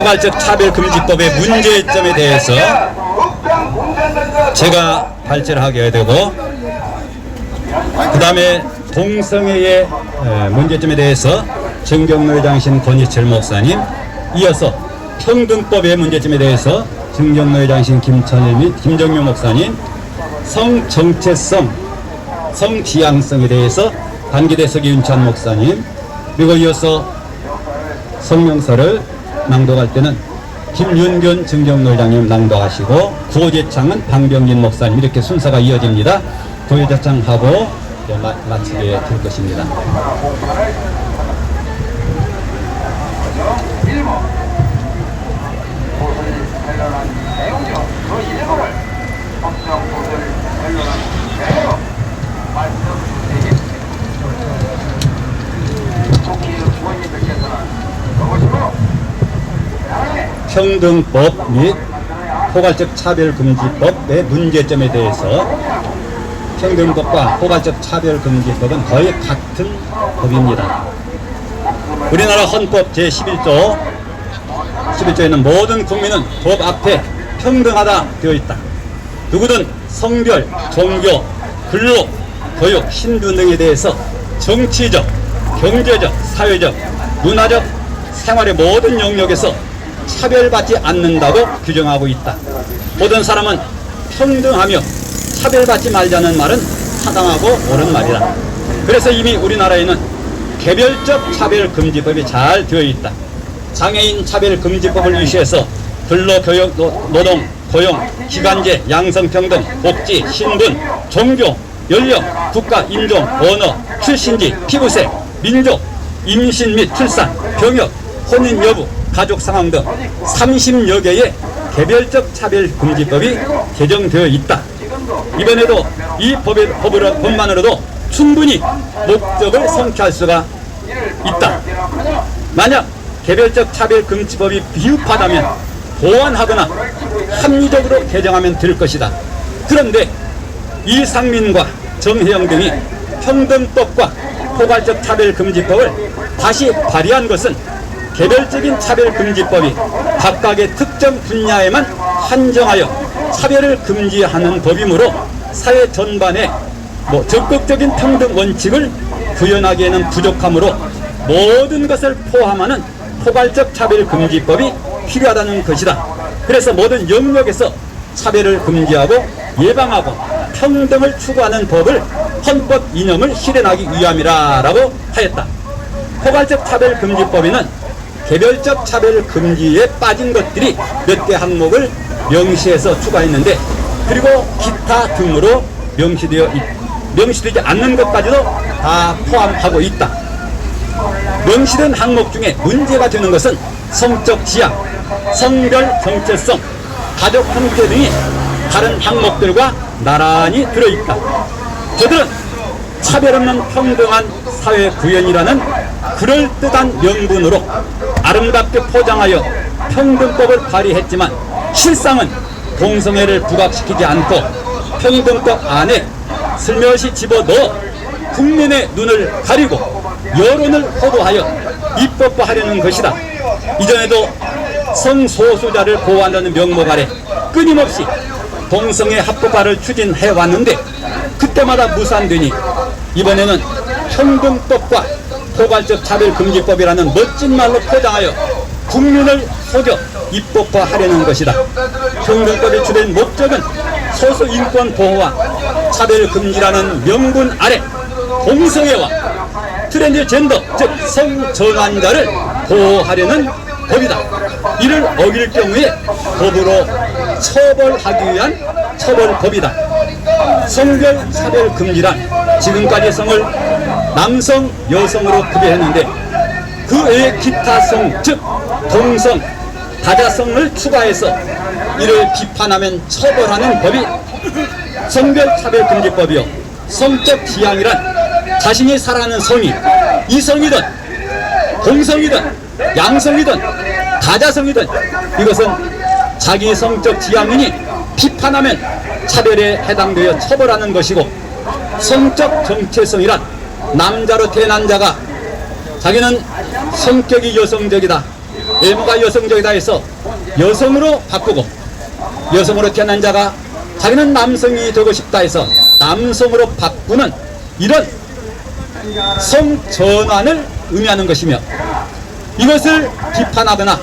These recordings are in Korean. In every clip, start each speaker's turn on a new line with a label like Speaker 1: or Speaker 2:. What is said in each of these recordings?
Speaker 1: 포괄적 차별금지법의 문제점에 대해서 제가 발제를 하게 되고, 그 다음에 동성애의 문제점에 대해서 정경로회 장신 권희철 목사님, 이어서 평등법의 문제점에 대해서 정경로회 장신 김천일 및 김정묘 목사님, 성정체성, 성지향성에 대해서 단기대석 윤찬 목사님, 그리고 이어서 성명서를 낭독할 때는 김윤균 정경로회장님 낭독하시고, 구호제창은 방병진 목사님, 이렇게 순서가 이어집니다. 구호제창하고 마치게 될 것입니다. 평등법 및 포괄적 차별금지법의 문제점에 대해서, 평등법과 포괄적 차별금지법은 거의 같은 법입니다. 우리나라 헌법 제11조에는 모든 국민은 법 앞에 평등하다 되어 있다. 누구든 성별, 종교, 근로, 교육, 신분 등에 대해서 정치적, 경제적, 사회적, 문화적, 생활의 모든 영역에서 차별받지 않는다고 규정하고 있다. 모든 사람은 평등하며 차별받지 말자는 말은 타당하고 옳은 말이다. 그래서 이미 우리나라에는 개별적 차별금지법이 잘 되어 있다. 장애인 차별금지법을 위시해서 근로, 교육, 노동, 고용, 기간제, 양성평등, 복지, 신분, 종교, 연령, 국가, 인종, 언어, 출신지, 피부색, 민족, 임신 및 출산, 병역, 혼인 여부, 가족 상황 등 30여 개의 개별적 차별금지법이 개정되어 있다. 이번에도 이 법만으로도 충분히 목적을 성취할 수가 있다. 만약 개별적 차별금지법이 비흡하다면 보완하거나 합리적으로 개정하면 될 것이다. 그런데 이상민과 정혜영 등이 평등법과 포괄적 차별금지법을 다시 발의한 것은 개별적인 차별금지법이 각각의 특정 분야에만 한정하여 차별을 금지하는 법이므로 사회 전반에 적극적인 평등 원칙을 구현하기에는 부족하므로 모든 것을 포함하는 포괄적 차별금지법이 필요하다는 것이다. 그래서 모든 영역에서 차별을 금지하고 예방하고 평등을 추구하는 법을 헌법 이념을 실현하기 위함이라고 하였다. 포괄적 차별금지법에는 개별적 차별금지에 빠진 것들이 몇 개 항목을 명시해서 추가했는데, 그리고 기타 등으로 명시되지 않는 것까지도 다 포함하고 있다. 명시된 항목 중에 문제가 되는 것은 성적 지향, 성별 정체성, 가족 형태 등이 다른 항목들과 나란히 들어있다. 저들은 차별 없는 평등한 사회 구현이라는 그럴듯한 명분으로 아름답게 포장하여 평등법을 발의했지만, 실상은 동성애를 부각시키지 않고 평등법 안에 슬며시 집어넣어 국민의 눈을 가리고 여론을 호도하여 입법화하려는 것이다. 이전에도 성소수자를 보호한다는 명목 아래 끊임없이 동성애 합법화를 추진해왔는데 그때마다 무산되니, 이번에는 평등법과 포괄적 차별금지법이라는 멋진 말로 포장하여 국민을 속여 입법화하려는 것이다. 평등법의 주된 목적은 소수인권 보호와 차별금지라는 명분 아래 동성애와 트랜스젠더, 즉 성전환자를 보호하려는 법이다. 이를 어길 경우에 법으로 처벌하기 위한 처벌법이다. 성별 차별금지란 지금까지 성을 남성, 여성으로 구별했는데 그 외에 기타 성, 즉 동성, 다자성을 추가해서 이를 비판하면 처벌하는 법이 성별차별금지법이요. 성적 지향이란 자신이 살아가는 성이 이성이든 동성이든 양성이든 다자성이든 이것은 자기 성적 지향이니 비판하면 차별에 해당되어 처벌하는 것이고, 성적 정체성이란 남자로 태어난 자가 자기는 성격이 여성적이다, 외모가 여성적이다 해서 여성으로 바꾸고, 여성으로 태어난 자가 자기는 남성이 되고 싶다 해서 남성으로 바꾸는 이런 성전환을 의미하는 것이며, 이것을 비판하거나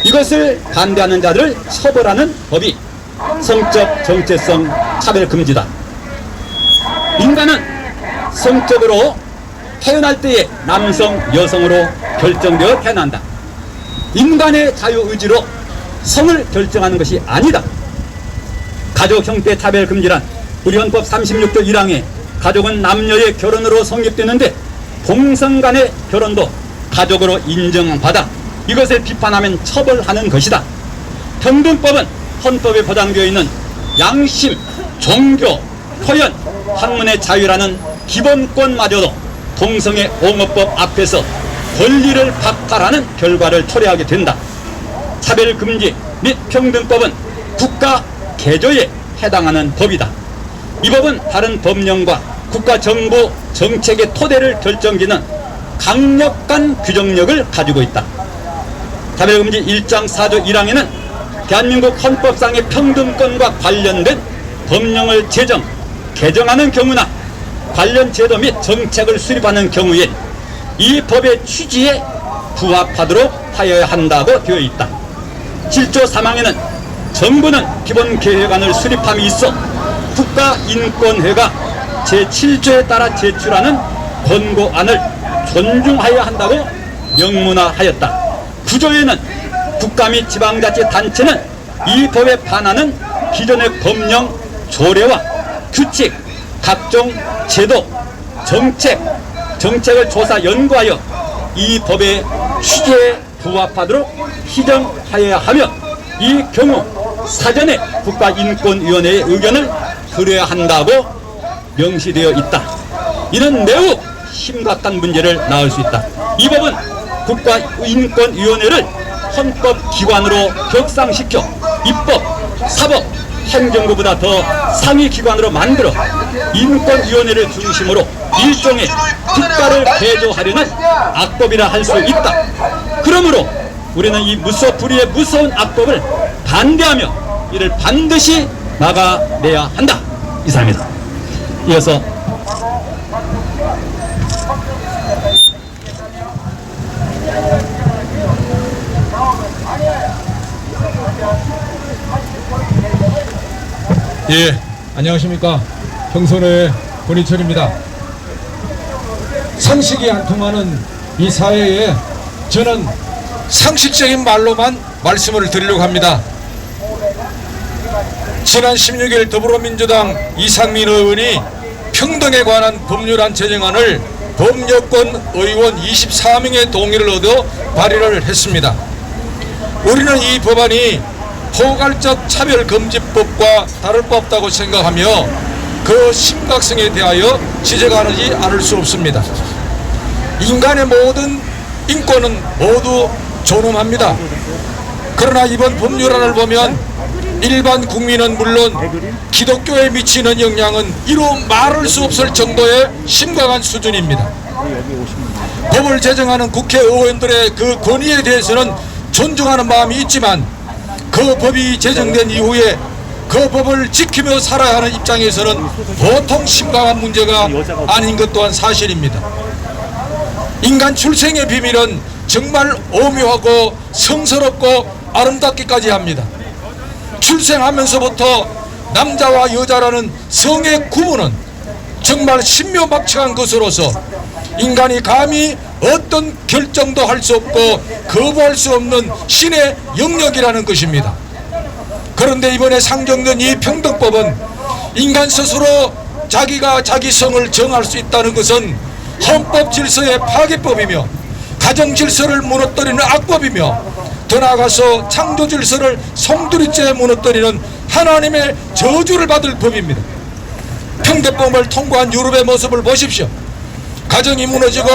Speaker 1: 이것을 반대하는 자들을 처벌하는 법이 성적 정체성 차별금지다. 인간은 성적으로 태어날 때에 남성, 여성으로 결정되어 태어난다. 인간의 자유의지로 성을 결정하는 것이 아니다. 가족 형태 차별금지란 우리 헌법 36조 1항에 가족은 남녀의 결혼으로 성립되는데 동성 간의 결혼도 가족으로 인정받아 이것을 비판하면 처벌하는 것이다. 평등법은 헌법에 보장되어 있는 양심, 종교, 표현, 학문의 자유라는 기본권마저도 동성애 옹호법 앞에서 권리를 박탈하는 결과를 초래하게 된다. 차별금지 및 평등법은 국가 개조에 해당하는 법이다. 이 법은 다른 법령과 국가 정부 정책의 토대를 결정짓는 강력한 규정력을 가지고 있다. 차별금지 1장 4조 1항에는 대한민국 헌법상의 평등권과 관련된 법령을 개정하는 경우나 관련 제도 및 정책을 수립하는 경우에 이 법의 취지에 부합하도록 하여야 한다고 되어 있다. 7조 3항에는 정부는 기본계획안을 수립함이 있어 국가인권회가 제7조에 따라 제출하는 권고안을 존중하여야 한다고 명문화하였다. 9조에는 국가 및 지방자치단체는 이 법에 반하는 기존의 법령, 조례와 규칙, 각종 제도, 정책을 조사 연구하여 이 법의 취지에 부합하도록 시정하여야 하며, 이 경우 사전에 국가인권위원회의 의견을 들어야 한다고 명시되어 있다. 이는 매우 심각한 문제를 낳을 수 있다. 이 법은 국가인권위원회를 헌법기관으로 격상시켜 입법, 사법, 행정부보다 더 상위 기관으로 만들어 인권위원회를 중심으로 일종의 국가를 개조하려는 악법이라 할 수 있다. 그러므로 우리는 이 무소불위의 무서운 악법을 반대하며 이를 반드시 막아내야 한다. 이상입니다. 이어서
Speaker 2: 예, 안녕하십니까. 경선의 권희철입니다. 상식이 안 통하는 이 사회에 저는 상식적인 말로만 말씀을 드리려고 합니다. 지난 16일 더불어민주당 이상민 의원이 평등에 관한 법률안 제정안을 범여권 의원 24명의 동의를 얻어 발의를 했습니다. 우리는 이 법안이 포괄적 차별금지법과 다를 바 없다고 생각하며 그 심각성에 대하여 지적하지 않을 수 없습니다. 인간의 모든 인권은 모두 존엄합니다. 그러나 이번 법률안을 보면 일반 국민은 물론 기독교에 미치는 영향은 이루 말할 수 없을 정도의 심각한 수준입니다. 법을 제정하는 국회의원들의 그 권위에 대해서는 존중하는 마음이 있지만 그 법이 제정된 이후에 그 법을 지키며 살아야 하는 입장에서는 보통 심각한 문제가 아닌 것 또한 사실입니다. 인간 출생의 비밀은 정말 오묘하고 성스럽고 아름답기까지 합니다. 출생하면서부터 남자와 여자라는 성의 구분은 정말 신묘막측한 것으로서 인간이 감히 어떤 결정도 할 수 없고 거부할 수 없는 신의 영역이라는 것입니다. 그런데 이번에 상정된 이 평등법은 인간 스스로 자기가 자기 성을 정할 수 있다는 것은 헌법 질서의 파괴법이며 가정 질서를 무너뜨리는 악법이며 더 나아가서 창조 질서를 송두리째 무너뜨리는 하나님의 저주를 받을 법입니다. 평등법을 통과한 유럽의 모습을 보십시오. 가정이 무너지고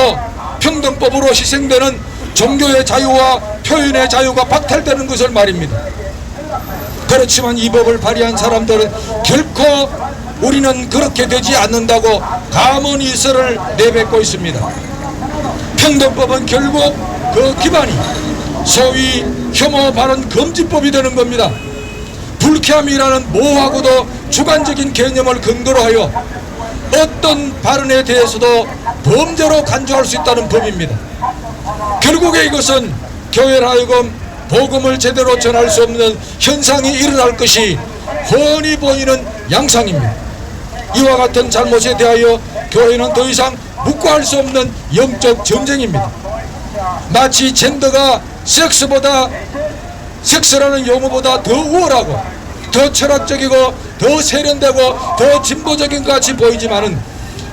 Speaker 2: 평등법으로 희생되는 종교의 자유와 표현의 자유가 박탈되는 것을 말입니다. 그렇지만 이 법을 발의한 사람들은 결코 우리는 그렇게 되지 않는다고 가문이설을 내뱉고 있습니다. 평등법은 결국 그 기반이 소위 혐오 발언 금지법이 되는 겁니다. 불쾌함이라는 모호하고도 주관적인 개념을 근거로 하여 어떤 발언에 대해서도 범죄로 간주할 수 있다는 법입니다. 결국에 이것은 교회를 하여금 복음을 제대로 전할 수 없는 현상이 일어날 것이 훤히 보이는 양상입니다. 이와 같은 잘못에 대하여 교회는 더 이상 묵과할 수 없는 영적 전쟁입니다. 마치 젠더가 섹스라는 용어보다 더 우월하고 더 철학적이고 더 세련되고 더 진보적인 것 같이 보이지만은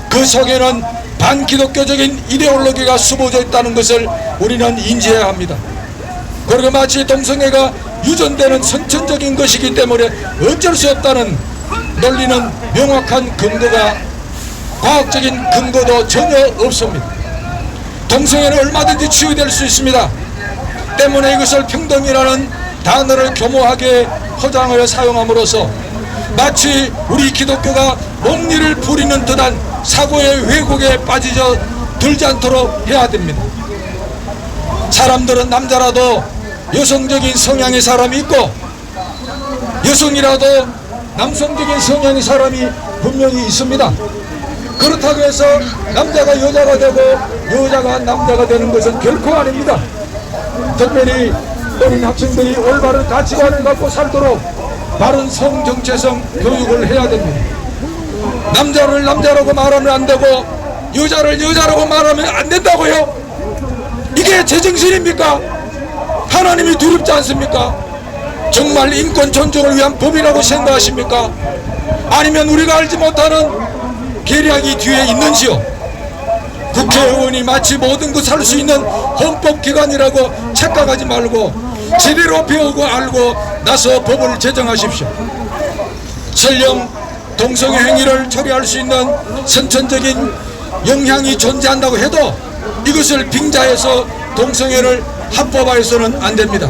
Speaker 2: 그 속에는 반기독교적인 이데올로기가 숨어져 있다는 것을 우리는 인지해야 합니다. 그리고 마치 동성애가 유전되는 선천적인 것이기 때문에 어쩔 수 없다는 논리는 명확한 근거가 과학적인 근거도 전혀 없습니다. 동성애는 얼마든지 치유될 수 있습니다. 때문에 이것을 평등이라는 단어를 교모하게 포장하여 사용함으로써 마치 우리 기독교가 목리를 부리는 듯한 사고의 왜곡에 빠지져 들지 않도록 해야 됩니다. 사람들은 남자라도 여성적인 성향의 사람이 있고 여성이라도 남성적인 성향의 사람이 분명히 있습니다. 그렇다고 해서 남자가 여자가 되고 여자가 남자가 되는 것은 결코 아닙니다. 특별히 어린 학생들이 올바른 가치관을 갖고 살도록 바른 성정체성 교육을 해야 됩니다. 남자를 남자라고 말하면 안 되고 여자를 여자라고 말하면 안 된다고요? 이게 제정신입니까? 하나님이 두렵지 않습니까? 정말 인권 존중을 위한 법이라고 생각하십니까? 아니면 우리가 알지 못하는 계략이 뒤에 있는지요? 국회의원이 마치 모든 것 할 수 있는 헌법기관이라고 착각하지 말고 제대로 배우고 알고 나서 법을 제정하십시오. 설령 동성애 행위를 처리할 수 있는 선천적인 영향이 존재한다고 해도 이것을 빙자해서 동성애를 합법화해서는 안 됩니다.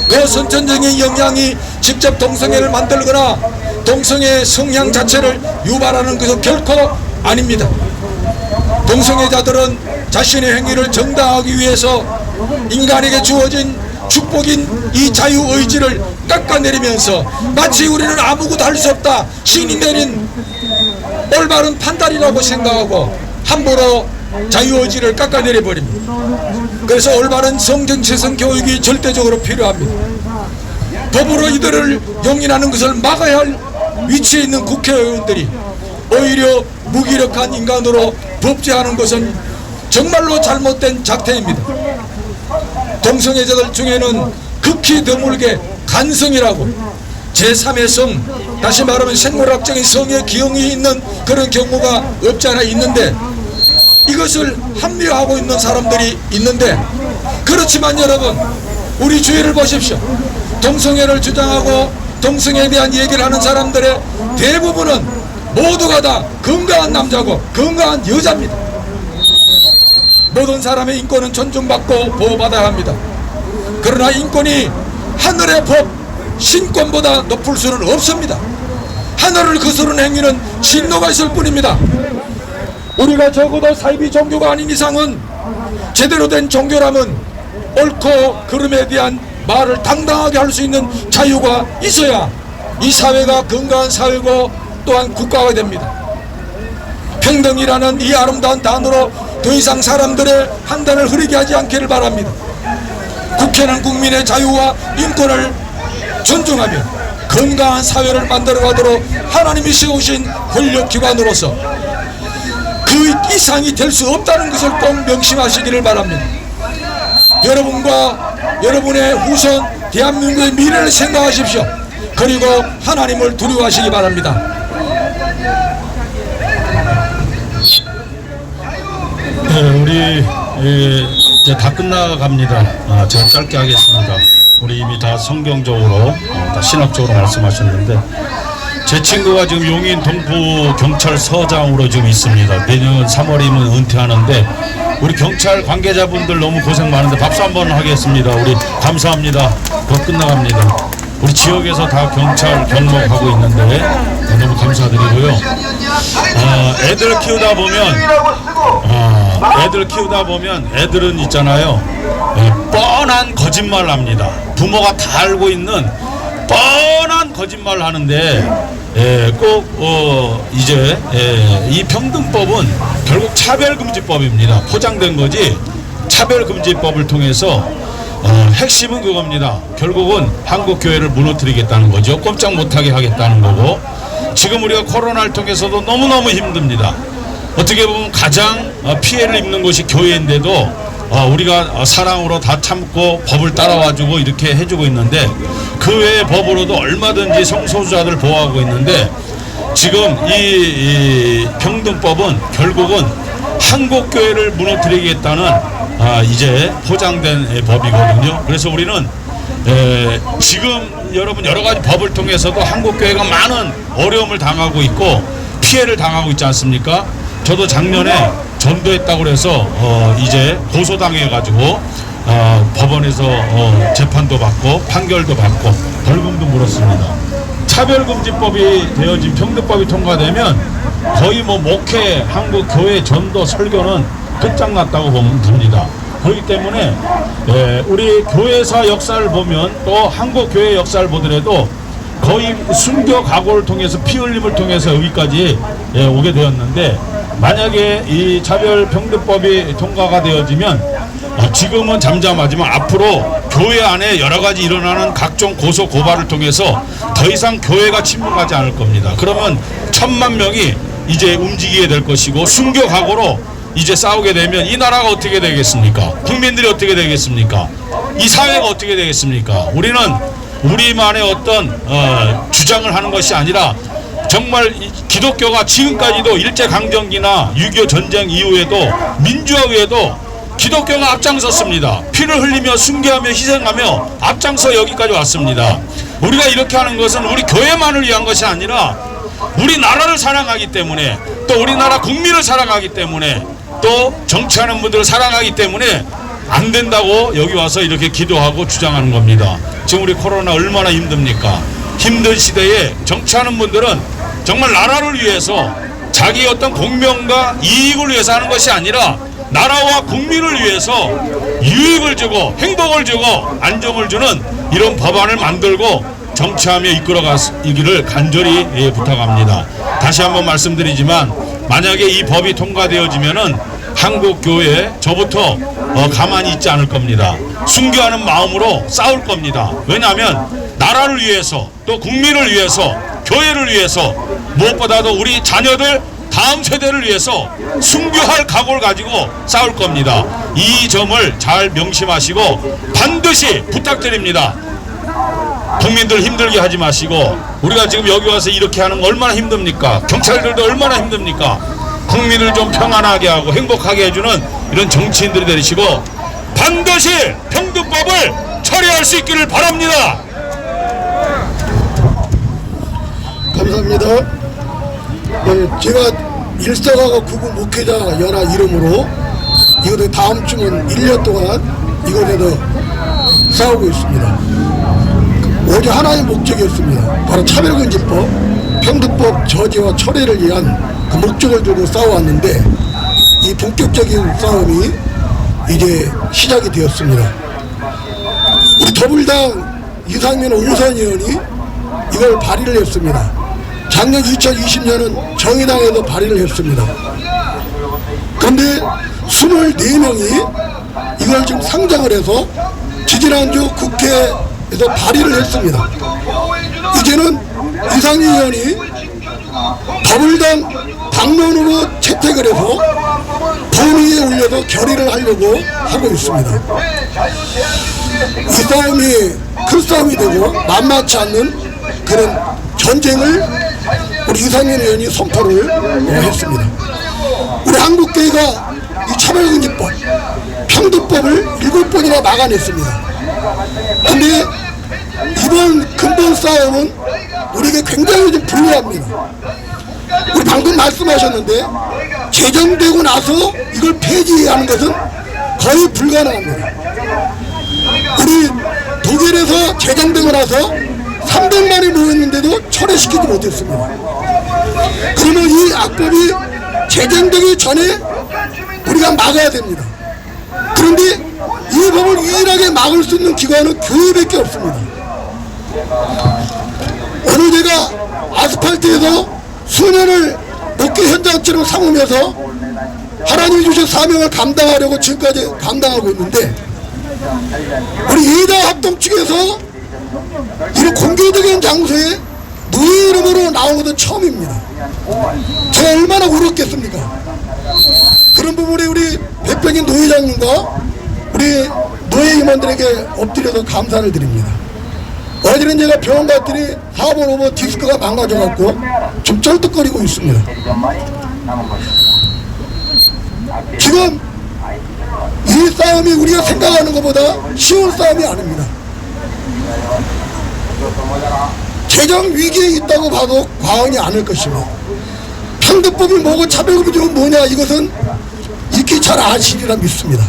Speaker 2: 그 선천적인 영향이 직접 동성애를 만들거나 동성애 성향 자체를 유발하는 것은 결코 아닙니다. 동성애자들은 자신의 행위를 정당하기 위해서 인간에게 주어진 축복인 이 자유의지를 깎아내리면서 마치 우리는 아무것도 할 수 없다, 신이 내린 올바른 판단이라고 생각하고 함부로 자유의지를 깎아내려버립니다. 그래서 올바른 성정체성 교육이 절대적으로 필요합니다. 법으로 이들을 용인하는 것을 막아야 할 위치에 있는 국회의원들이 오히려 무기력한 인간으로 법제하는 것은 정말로 잘못된 작태입니다. 동성애자들 중에는 극히 드물게 간성이라고 제3의 성, 다시 말하면 생물학적인 성의 기형이 있는 그런 경우가 없지 않아 있는데 이것을 합리화하고 있는 사람들이 있는데, 그렇지만 여러분, 우리 주위를 보십시오. 동성애를 주장하고 동성애에 대한 얘기를 하는 사람들의 대부분은 모두가 다 건강한 남자고 건강한 여자입니다. 모든 사람의 인권은 존중받고 보호받아야 합니다. 그러나 인권이 하늘의 법, 신권보다 높을 수는 없습니다. 하늘을 거스르는 행위는 진노가 있을 뿐입니다. 우리가 적어도 사이비 종교가 아닌 이상은 제대로 된 종교라면 옳고 그름에 대한 말을 당당하게 할 수 있는 자유가 있어야 이 사회가 건강한 사회고 또한 국가가 됩니다. 평등이라는 이 아름다운 단어로 더 이상 사람들의 판단을 흐리게 하지 않기를 바랍니다. 국회는 국민의 자유와 인권을 존중하며 건강한 사회를 만들어가도록 하나님이 세우신 권력기관으로서 그 이상이 될 수 없다는 것을 꼭 명심하시기를 바랍니다. 여러분과 여러분의 후손 대한민국의 미래를 생각하십시오. 그리고 하나님을 두려워하시기 바랍니다.
Speaker 3: 네, 우리 이제 다 끝나갑니다. 제가 짧게 하겠습니다. 우리 이미 다 성경적으로 다 신학적으로 말씀하셨는데 제 친구가 지금 용인 동부 경찰서장으로 지금 있습니다. 내년 3월이면 은퇴하는데 우리 경찰 관계자분들 너무 고생 많은데 박수 한번 하겠습니다. 우리 감사합니다. 곧 끝나갑니다. 우리 지역에서 다 경찰 경력하고 있는데 너무 감사드리고요. 애들 키우다 보면 애들은 있잖아요. 뻔한 거짓말을 합니다. 부모가 다 알고 있는 뻔한 거짓말을 하는데 이제 이 평등법은 결국 차별금지법입니다. 포장된 거지 차별금지법을 통해서 핵심은 그겁니다. 결국은 한국교회를 무너뜨리겠다는 거죠. 꼼짝 못하게 하겠다는 거고, 지금 우리가 코로나를 통해서도 너무너무 힘듭니다. 어떻게 보면 가장 피해를 입는 것이 교회인데도 우리가 사랑으로 다 참고 법을 따라와주고 이렇게 해주고 있는데, 그 외의 법으로도 얼마든지 성소수자들 보호하고 있는데, 지금 이 평등법은 결국은 한국교회를 무너뜨리겠다는 이제 포장된 법이거든요. 그래서 우리는 지금 여러분 여러 가지 법을 통해서도 한국교회가 많은 어려움을 당하고 있고 피해를 당하고 있지 않습니까? 저도 작년에 전도했다고 그래서 이제 고소당해가지고 법원에서 재판도 받고 판결도 받고 벌금도 물었습니다. 차별금지법이 되어진 평등법이 통과되면 거의 뭐 목회, 한국 교회 전도 설교는 끝장났다고 보면 됩니다. 그렇기 때문에 우리 교회사 역사를 보면 또 한국 교회 역사를 보더라도 거의 순교 각오를 통해서 피 흘림을 통해서 여기까지 오게 되었는데, 만약에 이 차별평등법이 통과가 되어지면 지금은 잠잠하지만 앞으로 교회 안에 여러 가지 일어나는 각종 고소 고발을 통해서 더 이상 교회가 침묵하지 않을 겁니다. 그러면 1000만 명이 이제 움직이게 될 것이고, 순교 각오로 이제 싸우게 되면 이 나라가 어떻게 되겠습니까? 국민들이 어떻게 되겠습니까? 이 사회가 어떻게 되겠습니까? 우리는 우리만의 어떤 주장을 하는 것이 아니라 정말 기독교가 지금까지도 일제강점기나 6.25 전쟁 이후에도 민주화에도 기독교가 앞장섰습니다. 피를 흘리며 순교하며 희생하며 앞장서 여기까지 왔습니다. 우리가 이렇게 하는 것은 우리 교회만을 위한 것이 아니라 우리나라를 사랑하기 때문에, 또 우리나라 국민을 사랑하기 때문에, 또 정치하는 분들을 사랑하기 때문에 안 된다고 여기 와서 이렇게 기도하고 주장하는 겁니다. 지금 우리 코로나 얼마나 힘듭니까? 힘든 시대에 정치하는 분들은 정말 나라를 위해서 자기 어떤 공명과 이익을 위해서 하는 것이 아니라 나라와 국민을 위해서 유익을 주고 행복을 주고 안정을 주는 이런 법안을 만들고 정치하며 이끌어가기를 간절히 부탁합니다. 다시 한번 말씀드리지만, 만약에 이 법이 통과되어지면은 한국교회 저부터 가만히 있지 않을 겁니다. 순교하는 마음으로 싸울 겁니다. 왜냐하면 나라를 위해서, 또 국민을 위해서, 교회를 위해서, 무엇보다도 우리 자녀들 다음 세대를 위해서 순교할 각오를 가지고 싸울 겁니다. 이 점을 잘 명심하시고 반드시 부탁드립니다. 국민들 힘들게 하지 마시고, 우리가 지금 여기 와서 이렇게 하는 거 얼마나 힘듭니까? 경찰들도 얼마나 힘듭니까? 국민을 좀 평안하게 하고 행복하게 해주는 이런 정치인들이 되시고 반드시 평등법을 처리할 수 있기를 바랍니다.
Speaker 4: 감사합니다. 제가 일사가가 구구 목회자 연합 이름으로 이것도 다음 주면 1년 동안 이것에도 싸우고 있습니다. 오직 하나의 목적이었습니다. 바로 차별금지법, 평등법 저지와 처리를 위한 그 목적을 두고 싸워왔는데, 이 본격적인 싸움이 이제 시작이 되었습니다. 우리 더불당 이상민 오선 의원이 이걸 발의를 했습니다. 작년 2020년은 정의당에서 발의를 했습니다. 그런데 24명이 이걸 지금 상정을 해서 지지난주 국회에서 발의를 했습니다. 이제는 이상민 의원이 더불당 당론으로 채택을 해서 본회의에 올려서 결의를 하려고 하고 있습니다. 이 싸움이 큰 싸움이 되고 만만치 않는 그런 전쟁을 우리 이상민 의원이 선포를 했습니다. 우리 한국교회가 이 차별금지법, 평등법을 7번이나 막아냈습니다. 근데 이번 근본 싸움은 우리에게 굉장히 좀 불리합니다. 우리 방금 말씀하셨는데 제정되고 나서 이걸 폐지하는 것은 거의 불가능합니다. 우리 독일에서 제정되고 나서 300만이 모였는데도 철회시키지 못했습니다. 그러면 이 악법이 제정되기 전에 우리가 막아야 됩니다. 그런데 이 법을 유일하게 막을 수 있는 기관은 교회밖에 없습니다. 오늘 제가 아스팔트에서 수년을 목회 현장처럼 삼으면서 하나님이 주신 사명을 감당하려고 지금까지 감당하고 있는데, 우리 예다 합동 측에서 이런 공개적인 장소에 노예 이름으로 나온 것은 처음입니다. 제가 얼마나 울었겠습니까? 그런 부분에 우리 백병인 노회장님과 우리 노예 임원들에게 엎드려서 감사를 드립니다. 어제는 제가 병원 갔더니 4번 5번 디스크가 망가져갖고 좀 쩔뚝거리고 있습니다. 지금 이 싸움이 우리가 생각하는 것보다 쉬운 싸움이 아닙니다. 재정 위기에 있다고 봐도 과언이 아닐 것입니다. 평등법이 뭐고 차별금지는 뭐냐, 이것은 익히 잘 아시리라 믿습니다.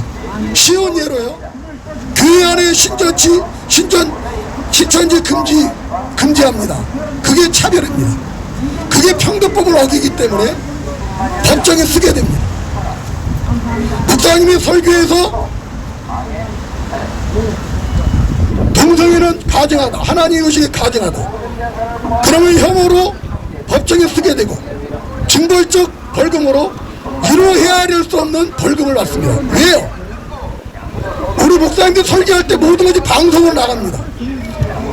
Speaker 4: 쉬운 예로요, 교회 안에 신천지 금지합니다. 그게 차별입니다. 그게 평등법을 어기기 때문에 법정에 쓰게 됩니다. 목사님이 설교에서 동성애는 가증하다, 하나님의 의식이 가증하다, 그러면 혐오로 법정에 쓰게 되고 징벌적 벌금으로 이루 헤아릴 수 없는 벌금을 받습니다. 왜요? 우리 목사님들 설교할 때 모든 것이 방송으로 나갑니다.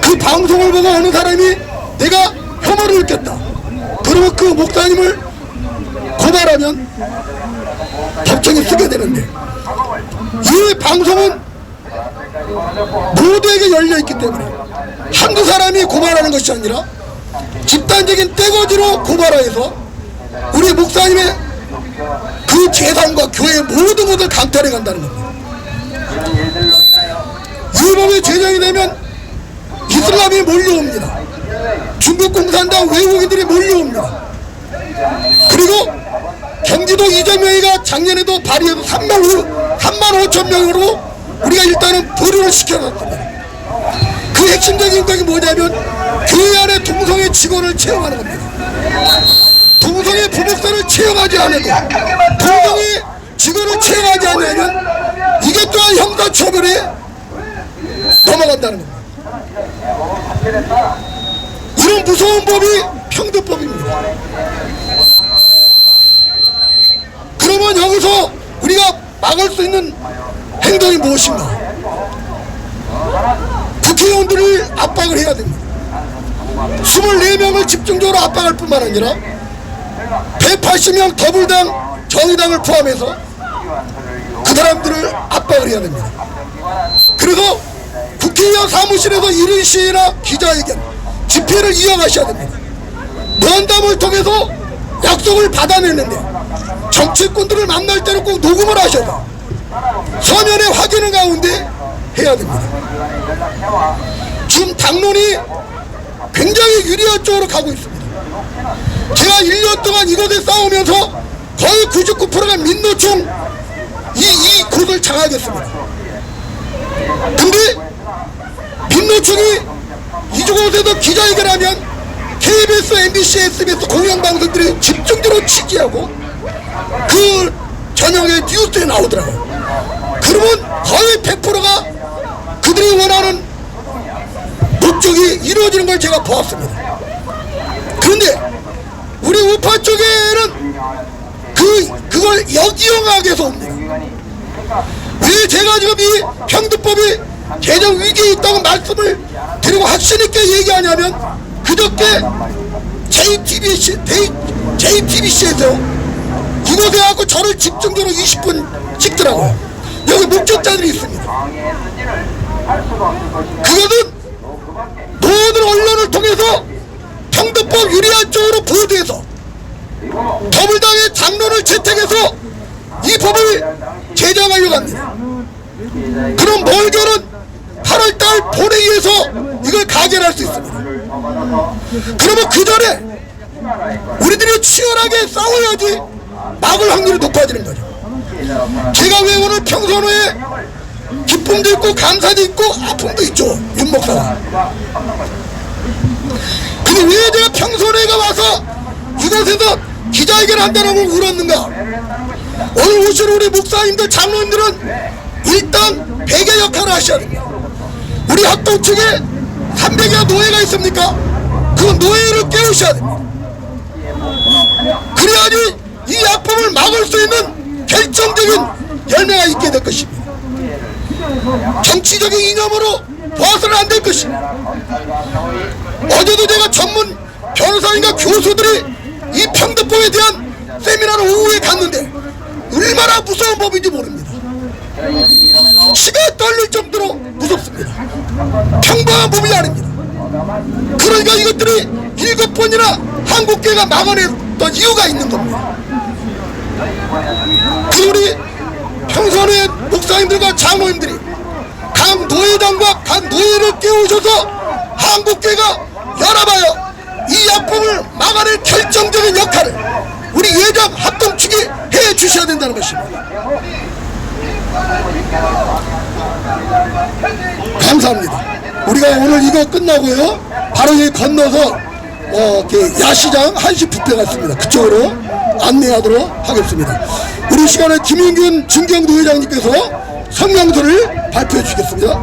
Speaker 4: 그 방송을 보고 어느 사람이 내가 혐오를 느꼈다, 그러면 그 목사님을 고발하면 법정에 쓰게 되는데, 이 방송은 모두에게 열려있기 때문에 한두 사람이 고발하는 것이 아니라 집단적인 떼거지로 고발하여서 우리 목사님의 그 재산과 교회의 모든 것을 강탈해 간다는 겁니다. 이 법이 제정이 되면 이슬람이 몰려옵니다. 중국 공산당 외국인들이 몰려옵니다. 그리고 경기도 이재명이가 작년에도 발의해서 3만 5천 명으로 우리가 일단은 보류를 시켜놨습니다. 그 핵심적인 것이 뭐냐면 교회 안에 동성애 직원을 채용하는 겁니다. 동성애 부목사를 채용하지 않아도, 동성애 직원을 채용하지 않으면 이게 또한 형사처벌에 넘어간다는 겁니다. 이런 무서운 법이 평등법입니다. 그러면 여기서 우리가 막을 수 있는 행동이 무엇인가? 국회의원들을 압박을 해야 됩니다. 24명을 집중적으로 압박할 뿐만 아니라 180명 더불당, 정의당을 포함해서 그 사람들을 압박을 해야 됩니다. 그래서 국회의원 사무실에서 1인 시위나 기자회견, 집회를 이어가셔야 됩니다. 면담을 통해서 약속을 받아내는데 정치꾼들을 만날 때는 꼭 녹음을 하셔서 서면에 확인한 가운데 해야 됩니다. 지금 당론이 굉장히 유리한 쪽으로 가고 있습니다. 제가 1년 동안 이곳에 싸우면서 거의 99%가 민노총 이 곳을 장악했습니다. 근데 민노총이 이곳에서 기자회견하면 KBS, MBC, SBS 공영방송들이 집중적으로 취재하고 그 저녁에 뉴스에 나오더라고요. 그러면 거의 100%가 그들이 원하는 목적이 이루어지는 걸 제가 보았습니다. 그런데 우리 우파 쪽에는 그걸 역이용하게 해서 옵니다. 왜 제가 지금 이 평등법이 개정 위기에 있다고 말씀을 드리고 확신있게 얘기하냐면, 그저께 JTBC에서 이곳에 와서 저를 집중적으로 20분 찍더라고요. 여기 목격자들이 있습니다. 그것은 모든 언론을 통해서 평등법 유리한 쪽으로 보도해서 더불당의 장로를 채택해서 이 법을 제정하려고 합니다. 그럼 몰교는 8월달 본회의에서 이걸 가결할 수 있습니다. 그러면 그 전에 우리들이 치열하게 싸워야지 막을 확률이 높아지는 거죠. 제가 왜 오늘 평선호에 기쁨도 있고 감사도 있고 아픔도 있죠, 윤 목사가. 근데 왜 제가 평선회가 와서 이곳에서 기자회견을 한다는 걸 울었는가? 오늘 오신 우리 목사님들, 장로님들은 일당 100의 역할을 하셔야 됩니다. 우리 합동층에 300여 노예가 있습니까? 그 노예를 깨우셔야 됩니다. 그래야지 이 약품을 막을 수 있는 결정적인 열매가 있게 될 것입니다. 정치적인 이념으로 봐서는 안 될 것입니다. 어제도 제가 전문 변호사님과 교수들이 이 평등법에 대한 세미나를 오후에 갔는데 얼마나 무서운 법인지 모릅니다. 치가 떨릴 정도로 무섭습니다. 평범한 법이 아닙니다. 그러니까 이것들이 7번이나 한국계가 막아냈던 이유가 있는 겁니다. 그 우리 평선의 목사님들과 장로님들이 각 노예당과 각 노예를 깨우셔서 한국계가 열어봐요. 이 약품을 막아낼 결정적인 역할을 우리 예당 합동측이 해주셔야 된다는 것입니다. 감사합니다. 우리가 오늘 이거 끝나고요 바로 여기 건너서 야시장 한시 뷔페 같습니다. 그쪽으로 안내하도록 하겠습니다. 우리 시간에 김인균 진경도 회장님께서 성명서를 발표해 주시겠습니다.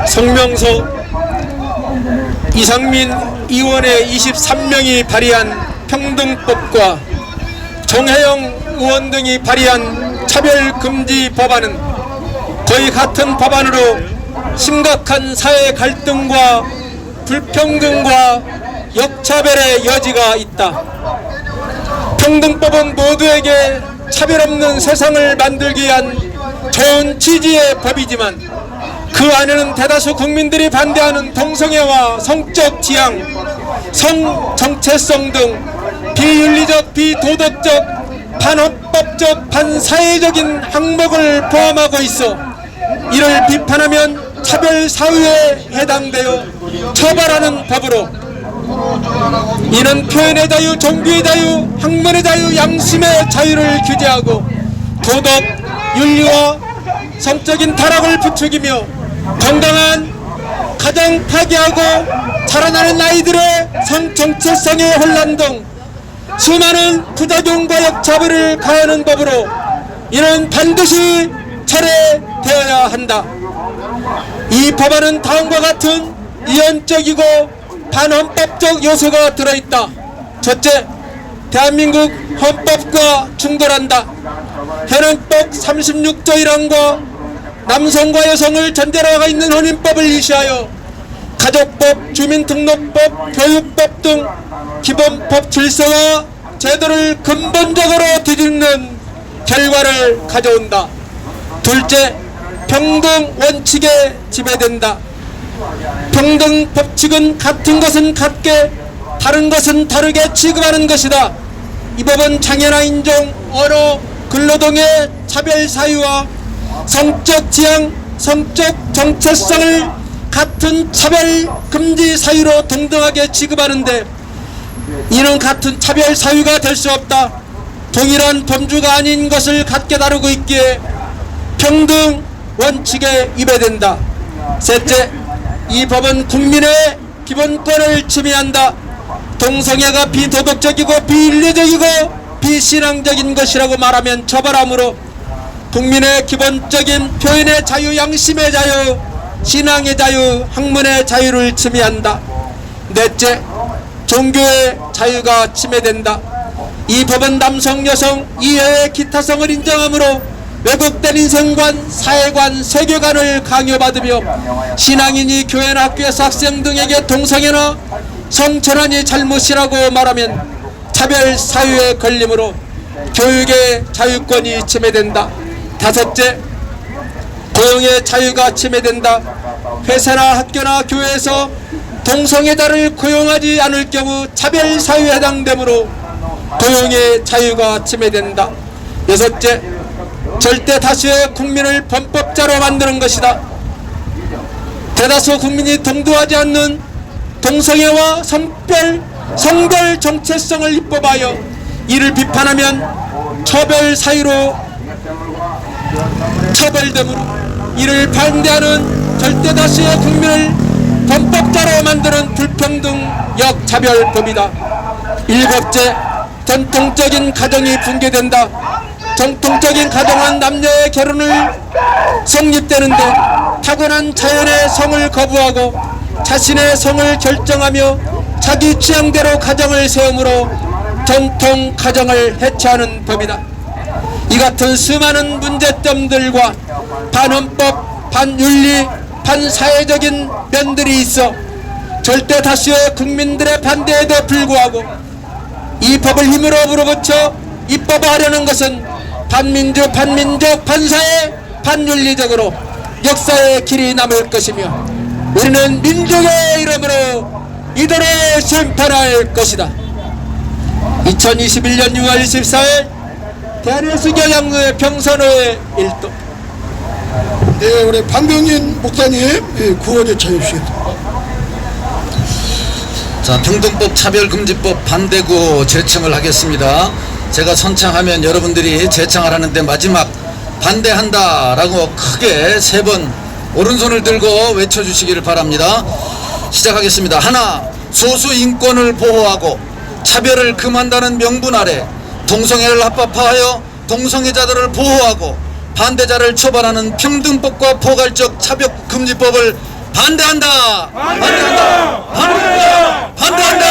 Speaker 5: 성명서 이상민 의원의 23명이 발의한 평등법과 정혜영 의원 등이 발의한 차별금지 법안은 거의 같은 법안으로 심각한 사회 갈등과 불평등과 역차별의 여지가 있다. 평등법은 모두에게 차별 없는 세상을 만들기 위한 좋은 취지의 법이지만 그 안에는 대다수 국민들이 반대하는 동성애와 성적 지향, 성 정체성 등 비윤리적, 비도덕적, 반헌법적, 반사회적인 항목을 포함하고 있어 이를 비판하면 차별 사유에 해당되어 처벌하는 법으로 이는 표현의 자유, 종교의 자유, 학문의 자유, 양심의 자유를 규제하고 도덕, 윤리와 성적인 타락을 부추기며 건강한 가정 파괴하고 자라나는 아이들의 성 정체성의 혼란 등 수많은 부작용과 역차별을 가하는 법으로 이는 반드시 철회되어야 한다. 이 법안은 다음과 같은 이원적이고 반헌법적 요소가 들어있다. 첫째, 대한민국 헌법과 충돌한다. 현행법 36조 1항과 남성과 여성을 전제로 하고 있는 혼인법을 이시하여 가족법, 주민등록법, 교육법 등 기본법 질서와 제도를 근본적으로 뒤집는 결과를 가져온다. 둘째, 평등 원칙에 지배된다. 평등 법칙은 같은 것은 같게, 다른 것은 다르게 취급하는 것이다. 이 법은 장애나 인종, 언어, 근로등의 차별 사유와 성적 지향, 성적 정체성을 같은 차별 금지 사유로 동등하게 취급하는데 이는 같은 차별 사유가 될 수 없다. 동일한 범주가 아닌 것을 같게 다루고 있기에 평등 원칙에 위배된다. 셋째, 이 법은 국민의 기본권을 침해한다. 동성애가 비도덕적이고 비윤리적이고 비신앙적인 것이라고 말하면 처벌하므로 국민의 기본적인 표현의 자유, 양심의 자유, 신앙의 자유, 학문의 자유를 침해한다. 넷째, 종교의 자유가 침해된다. 이 법은 남성, 여성, 이외의 기타성을 인정하므로 왜곡된 인생관, 사회관, 세계관을 강요받으며 신앙인이 교회나 학교에서 학생 등에게 동성애나 성전환이 잘못이라고 말하면 차별 사유에 걸림으로 교육의 자유권이 침해된다. 다섯째, 고용의 자유가 침해된다. 회사나 학교나 교회에서 동성애자를 고용하지 않을 경우 차별 사유에 해당되므로 고용의 자유가 침해된다. 여섯째, 절대 다수의 국민을 범법자로 만드는 것이다. 대다수 국민이 동조하지 않는 동성애와 성별 정체성을 입법하여 이를 비판하면 처벌 사유로 처벌되므로 이를 반대하는 절대 다수의 국민을 범법자로 만드는 불평등 역차별법이다. 일곱째, 전통적인 가정이 붕괴된다. 정통적인 가정은 남녀의 결혼을 성립되는데 타고난 자연의 성을 거부하고 자신의 성을 결정하며 자기 취향대로 가정을 세우므로 전통 가정을 해체하는 법이다. 이 같은 수많은 문제점들과 반헌법, 반윤리, 반사회적인 면들이 있어 절대 다수의 국민들의 반대에도 불구하고 이 법을 힘으로 불어붙여 입법화하려는 것은 반민주, 반민족, 반사회, 반윤리적으로 역사의 길이 남을 것이며 우리는 민족의 이름으로 이들을 심판할 것이다. 2021년 6월 24일 대한의 수교양의 평선의 일도.
Speaker 4: 네, 우리 방병인 목사님 구원에 참여해주시겠습니다.
Speaker 6: 자, 평등법 차별금지법 반대구 제청을 하겠습니다. 제가 선창하면 여러분들이 제청을 하는데 마지막 반대한다 라고 크게 3번 오른손을 들고 외쳐주시기를 바랍니다. 시작하겠습니다. 하나, 소수 인권을 보호하고 차별을 금한다는 명분 아래 동성애를 합법화하여 동성애자들을 보호하고 반대자를 처벌하는 평등법과 포괄적 차별금지법을 반대한다. 반대한다. 반대한다. 반대한다.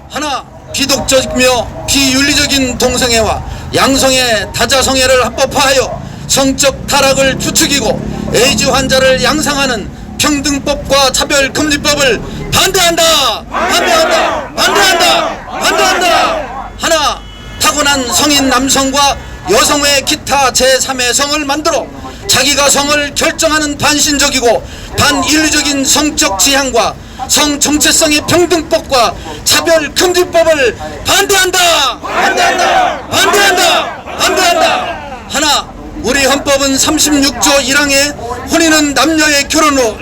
Speaker 6: 하나, 비독적이며 비윤리적인 동성애와 양성애, 다자성애를 합법화하여 성적 타락을 부추기고 에이즈 환자를 양상하는 평등법과 차별금지법을 반대한다. 반대한다. 반대한다. 반대한다. 하나, 타고난 성인 남성과 여성의 기타 제3의 성을 만들어 자기가 성을 결정하는 반신적이고 반인류적인 성적 지향과 성 정체성의 평등법과 차별금지법을 반대한다. 반대한다. 반대한다. 반대한다. 하나, 우리 헌법은 36조 1항에 혼인은 남녀의 결혼으로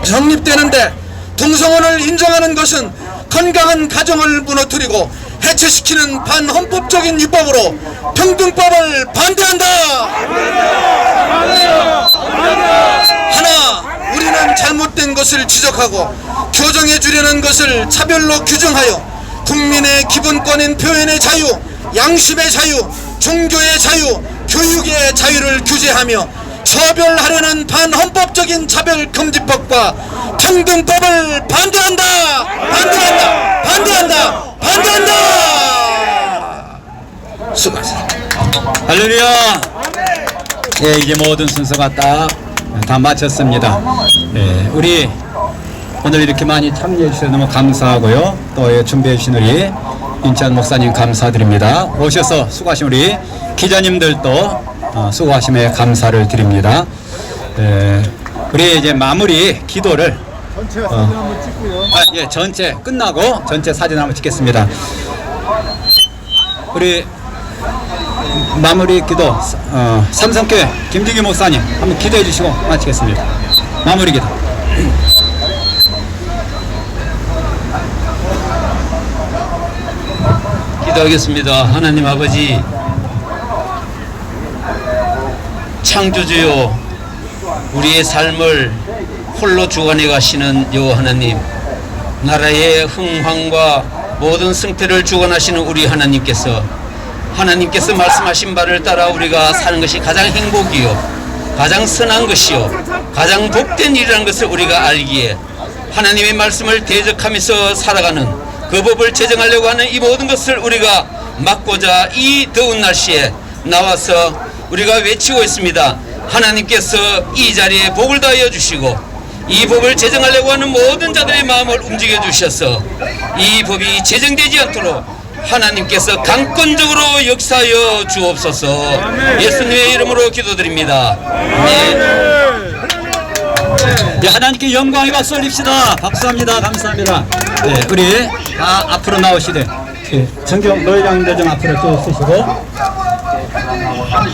Speaker 6: 성립되는데 동성혼을 인정하는 것은 건강한 가정을 무너뜨리고 해체시키는 반헌법적인 위법으로 평등법을 반대한다. 하나, 우리는 잘못된 것을 지적하고 교정해 주려는 것을 차별로 규정하여 국민의 기본권인 표현의 자유, 양심의 자유, 종교의 자유, 교육의 자유를 규제하며 처벌하려는 반헌법적인 차별금지법과 평등법을 반대한다. 반대한다. 반대한다. 반대한다. 수고하셨습니다.
Speaker 1: 할렐루야. 예, 이제 모든 순서가 다 마쳤습니다. 예, 우리 오늘 이렇게 많이 참여해 주셔서 너무 감사하고요. 또 준비해 주신 우리 임찬 목사님 감사드립니다. 오셔서 수고하신 우리 기자님들도 수고하심에 감사를 드립니다. 우리 이제 마무리 기도를 전체 끝나고 전체 사진 한번 찍겠습니다. 우리 마무리 기도 삼성교회 김진규 목사님 한번 기도해 주시고 마치겠습니다. 마무리 기도.
Speaker 7: 기도하겠습니다. 하나님 아버지, 창조주요, 우리의 삶을 홀로 주관해 가시는 여 하나님, 나라의 흥황과 모든 승패를 주관하시는 우리 하나님께서 말씀하신 바를 따라 우리가 사는 것이 가장 행복이요, 가장 선한 것이요, 가장 복된 일이라는 것을 우리가 알기에 하나님의 말씀을 대적하면서 살아가는 그 법을 제정하려고 하는 이 모든 것을 우리가 막고자 이 더운 날씨에 나와서 우리가 외치고 있습니다. 하나님께서 이 자리에 복을 다하여 주시고 이 법을 제정하려고 하는 모든 자들의 마음을 움직여 주셔서 이 법이 제정되지 않도록 하나님께서 강권적으로 역사하여 주옵소서. 예수님의 이름으로 기도드립니다.
Speaker 1: 네, 하나님께 영광의 박수 올립시다. 박수합니다. 감사합니다. 네, 우리 다 앞으로 나오시되 성경 노회장님들 좀 앞으로 쭉 쓰시고